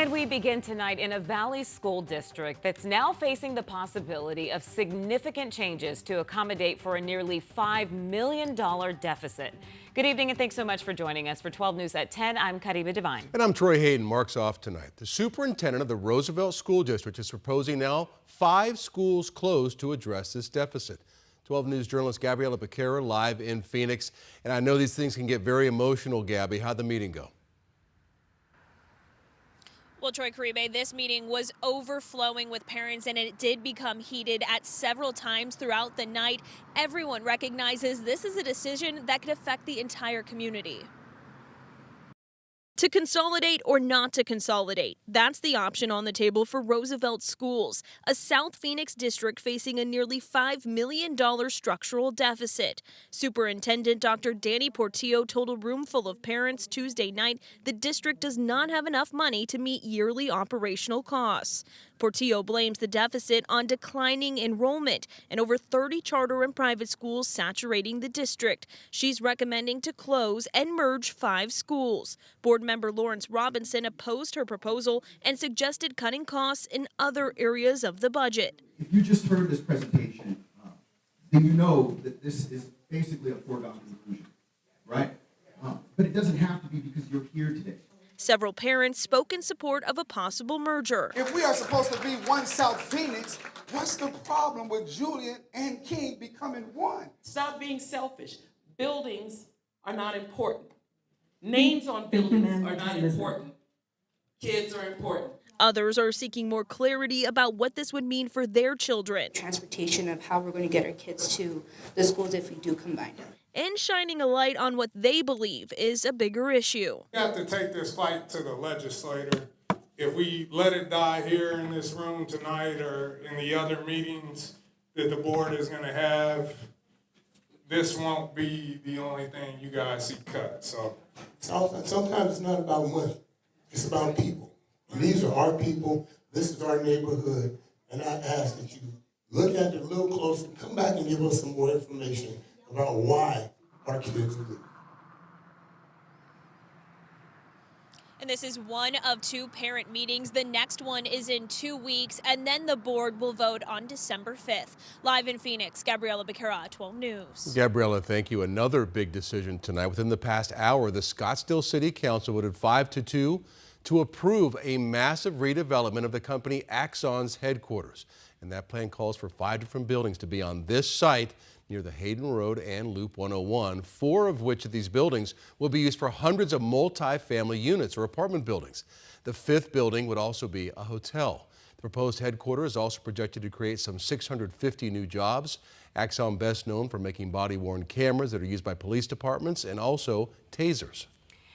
And we begin tonight in a Valley school district that's now facing the possibility of significant changes to accommodate for a nearly $5 million deficit. Good evening and thanks so much for joining us. For 12 News at 10, I'm Kariba Devine. And I'm Troy Hayden. Mark's off tonight. The superintendent of the Roosevelt School District is proposing now 5 schools closed to address this deficit. 12 News journalist Gabriella Becerra live in Phoenix. And I know these things can get very emotional, Gabby. How'd the meeting go? Well, Troy Caribe, this meeting was overflowing with parents, and it did become heated at several times throughout the night. Everyone recognizes this is a decision that could affect the entire community. To consolidate or not to consolidate, that's the option on the table for Roosevelt schools, a South Phoenix district facing a nearly $5 million structural deficit. Superintendent Dr. Danny Portillo told a room full of parents Tuesday night the district does not have enough money to meet yearly operational costs. Portillo blames the deficit on declining enrollment and over 30 charter and private schools saturating the district. She's recommending to close and merge 5 schools. Board member Lawrence Robinson opposed her proposal and suggested cutting costs in other areas of the budget. If you just heard this presentation, then you know that this is basically a foregone conclusion, right? But it doesn't have to be because you're here today. Several parents spoke in support of a possible merger. If we are supposed to be one South Phoenix, what's the problem with Julian and King becoming one? Stop being selfish. Buildings are not important. Names on buildings are not important. Kids are important. Others are seeking more clarity about what this would mean for their children. Transportation of how we're going to get our kids to the schools if we do combine them. And shining a light on what they believe is a bigger issue. We have to take this fight to the legislator. If we let it die here in this room tonight or in the other meetings that the board is going to have, this won't be the only thing you guys see cut. So sometimes it's not about money. It's about people. And these are our people. This is our neighborhood. And I ask that you look at it a little closer, come back and give us some more information about why our kids are leaving. And this is one of 2 parent meetings. The next one is in 2 weeks, and then the board will vote on December 5th. Live in Phoenix, Gabriella Becerra, 12 News. Gabriella, thank you. Another big decision tonight. Within the past hour, the Scottsdale City Council voted 5-2 to approve a massive redevelopment of the company Axon's headquarters. And that plan calls for 5 different buildings to be on this site near the Hayden Road and Loop 101, 4 of which of these buildings will be used for hundreds of multi-family units or apartment buildings. The 5th building would also be a hotel. The proposed headquarters is also projected to create some 650 new jobs. Axon best known for making body-worn cameras that are used by police departments and also tasers.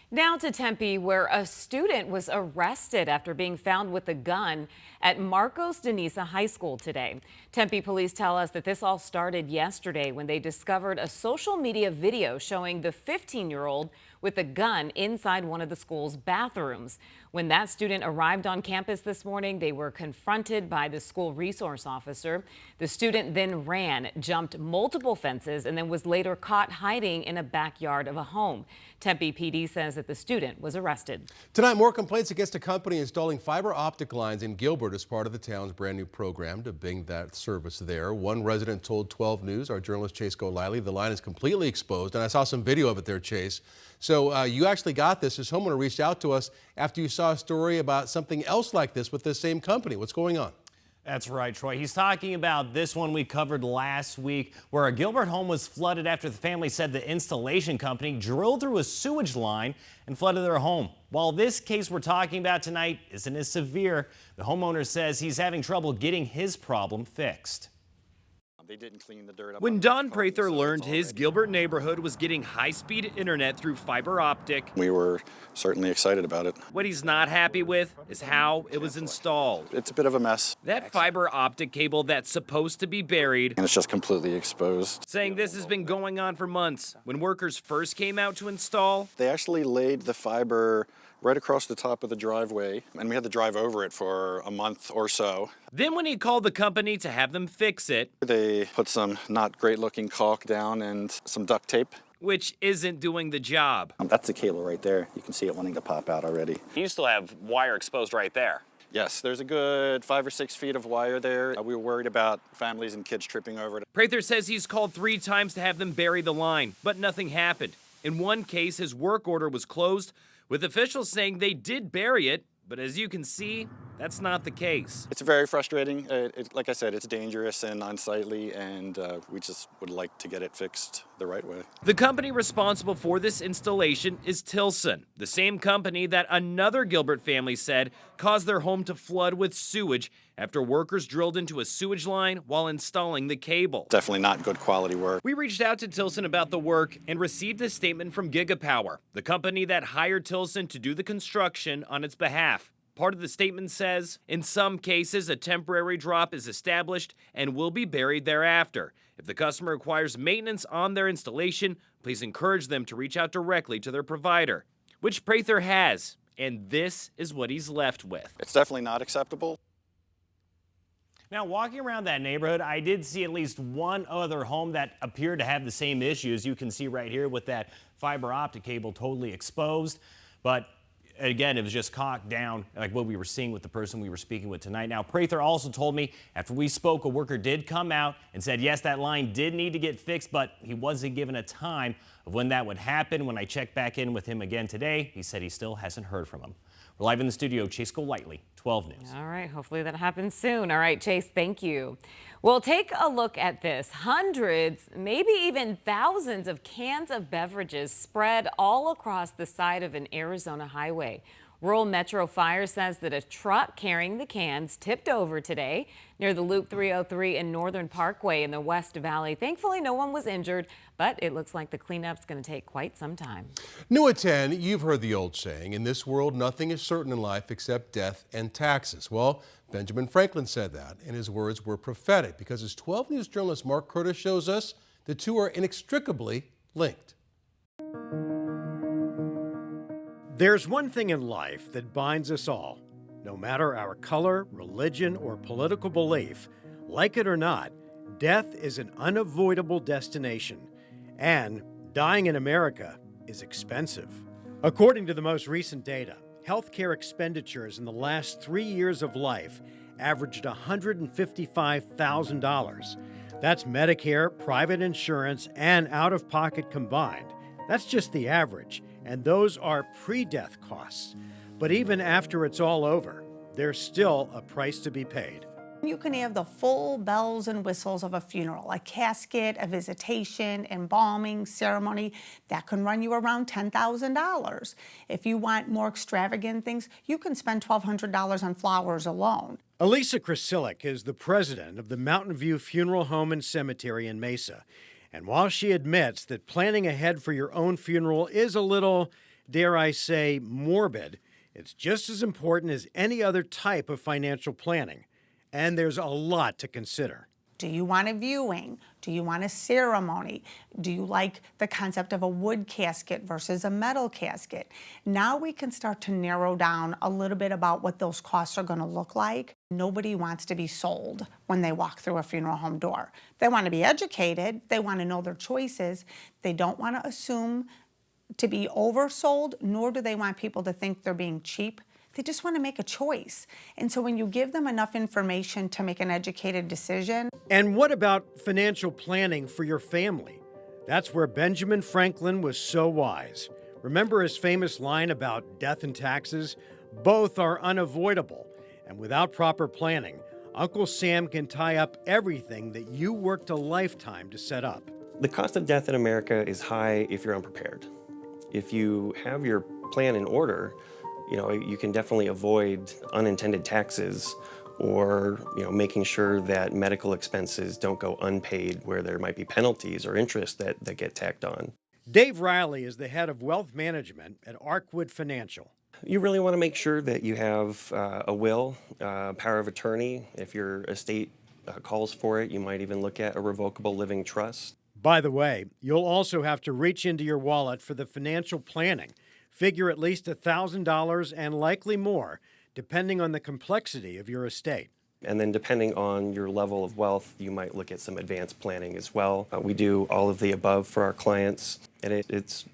Now to Tempe, where a student was arrested after being found with a gun at Marcos Denisa High School today. Tempe police tell us that this all started yesterday when they discovered a social media video showing the 15-year-old with a gun inside one of the school's bathrooms. When that student arrived on campus this morning, they were confronted by the school resource officer. The student then ran, jumped multiple fences, and then was later caught hiding in a backyard of a home. Tempe PD says that the student was arrested. Tonight, more complaints against a company installing fiber optic lines in Gilbert as part of the town's brand new program to bring that service there. One resident told 12 News, our journalist Chase Golightly, the line is completely exposed, and I saw some video of it there, Chase. So you actually got this. This homeowner reached out to us after you saw a story about something else like this with this same company. What's going on? That's right, Troy. He's talking about this one we covered last week, where a Gilbert home was flooded after the family said the installation company drilled through a sewage line and flooded their home. While this case we're talking about tonight isn't as severe, the homeowner says he's having trouble getting his problem fixed. They didn't clean the dirt up. When Don Prather learned his Gilbert neighborhood was getting high-speed internet through fiber optic, We were certainly excited about it. what he's not happy with is how it was installed. It's a bit of a mess. That fiber optic cable that's supposed to be buried, And it's just completely exposed. saying this has been going on for months. When workers first came out to install, They actually laid the fiber right across the top of the driveway, and we had to drive over it for a month or so. then when he called the company to have them fix it, They put some not great looking caulk down and some duct tape. which isn't doing the job. That's the cable right there. You can see it wanting to pop out already. You still have wire exposed right there. Yes, there's a good 5 or 6 feet of wire there. We were worried about families and kids tripping over it. Prather says he's called 3 times to have them bury the line, but nothing happened. In one case, his work order was closed, with officials saying they did bury it, but as you can see, that's not the case. It's very frustrating. Like I said, it's dangerous and unsightly, and we just would like to get it fixed the right way. The company responsible for this installation is Tilson, the same company that another Gilbert family said caused their home to flood with sewage after workers drilled into a sewage line while installing the cable. Definitely not good quality work. We reached out to Tilson about the work and received a statement from Gigapower, the company that hired Tilson to do the construction on its behalf. Part of the statement says, in some cases, a temporary drop is established and will be buried thereafter. If the customer requires maintenance on their installation, please encourage them to reach out directly to their provider, which Prather has, and this is what he's left with. It's definitely not acceptable. Now, walking around that neighborhood, I did see at least one other home that appeared to have the same issue, as you can see right here with that fiber optic cable totally exposed. But again, it was just cocked down like what we were seeing with the person we were speaking with tonight. Now, Prather also told me after we spoke, a worker did come out and said, yes, that line did need to get fixed, but he wasn't given a time of when that would happen. When I checked back in with him again today, he said he still hasn't heard from him. We're live in the studio. Chase Golightly, 12 News. All right. Hopefully that happens soon. All right, Chase, thank you. Well, take a look at this. Hundreds, maybe even thousands of cans of beverages spread all across the side of an Arizona highway. Rural Metro Fire says that a truck carrying the cans tipped over today near the Loop 303 and Northern Parkway in the West Valley. Thankfully, no one was injured, but it looks like the cleanup's going to take quite some time. New at 10, you've heard the old saying, in this world, nothing is certain in life except death and taxes. Well, Benjamin Franklin said that, and his words were prophetic because as 12 News journalist Mark Curtis shows us, the two are inextricably linked. There's one thing in life that binds us all. No matter our color, religion, or political belief, like it or not, death is an unavoidable destination. And dying in America is expensive. According to the most recent data, healthcare expenditures in the last 3 years of life averaged $155,000. That's Medicare, private insurance, and out-of-pocket combined. That's just the average, and those are pre-death costs. But even after it's all over, there's still a price to be paid. You can have the full bells and whistles of a funeral, a casket, a visitation, embalming, ceremony. That can run you around $10,000. If you want more extravagant things, you can spend $1,200 on flowers alone. Elisa Krasilik is the president of the Mountain View Funeral Home and Cemetery in Mesa. And while she admits that planning ahead for your own funeral is a little, dare I say, morbid, it's just as important as any other type of financial planning. And there's a lot to consider. Do you want a viewing? Do you want a ceremony? Do you like the concept of a wood casket versus a metal casket? Now we can start to narrow down a little bit about what those costs are going to look like. Nobody wants to be sold when they walk through a funeral home door. They want to be educated. They want to know their choices. They don't want to assume to be oversold, nor do they want people to think they're being cheap. They just want to make a choice. And so when you give them enough information to make an educated decision. And what about financial planning for your family? That's where Benjamin Franklin was so wise. Remember his famous line about death and taxes? Both are unavoidable. And without proper planning, Uncle Sam can tie up everything that you worked a lifetime to set up. The cost of death in America is high if you're unprepared. If you have your plan in order, you can definitely avoid unintended taxes or, making sure that medical expenses don't go unpaid where there might be penalties or interest that get tacked on. Dave Riley is the head of wealth management at Arkwood Financial. You really want to make sure that you have a will, power of attorney. If your estate calls for it, you might even look at a revocable living trust. By the way, you'll also have to reach into your wallet for the financial planning. Figure at least $1,000 and likely more, depending on the complexity of your estate. And then depending on your level of wealth, you might look at some advanced planning as well. We do all of the above for our clients, and it's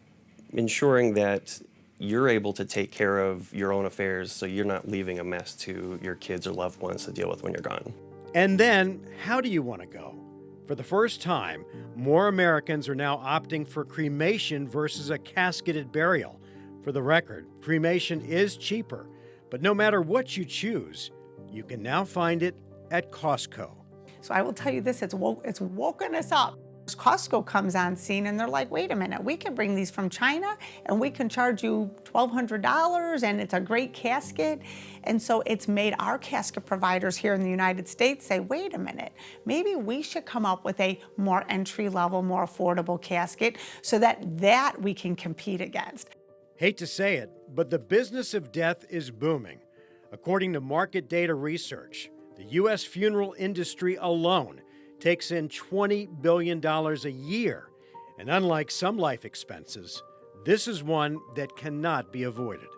ensuring that you're able to take care of your own affairs so you're not leaving a mess to your kids or loved ones to deal with when you're gone. And then, how do you want to go? For the first time, more Americans are now opting for cremation versus a casketed burial. For the record, cremation is cheaper, but no matter what you choose, you can now find it at Costco. So I will tell you this, it's woken us up. Costco comes on scene and they're like, wait a minute, we can bring these from China and we can charge you $1,200 and it's a great casket. And so it's made our casket providers here in the United States say, wait a minute, maybe we should come up with a more entry-level, more affordable casket so that we can compete against. Hate to say it, but the business of death is booming. According to market data research, the U.S. funeral industry alone takes in $20 billion a year. And unlike some life expenses, this is one that cannot be avoided.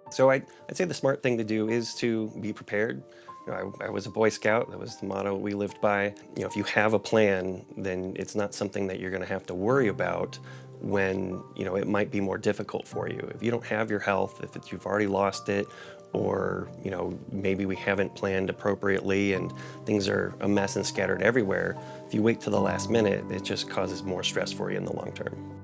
So I'd say the smart thing to do is to be prepared. I was a Boy Scout. That was the motto we lived by. If you have a plan, then it's not something that you're going to have to worry about when it might be more difficult for you. If you don't have your health, if you've already lost it, or maybe we haven't planned appropriately and things are a mess and scattered everywhere, if you wait till the last minute, it just causes more stress for you in the long term.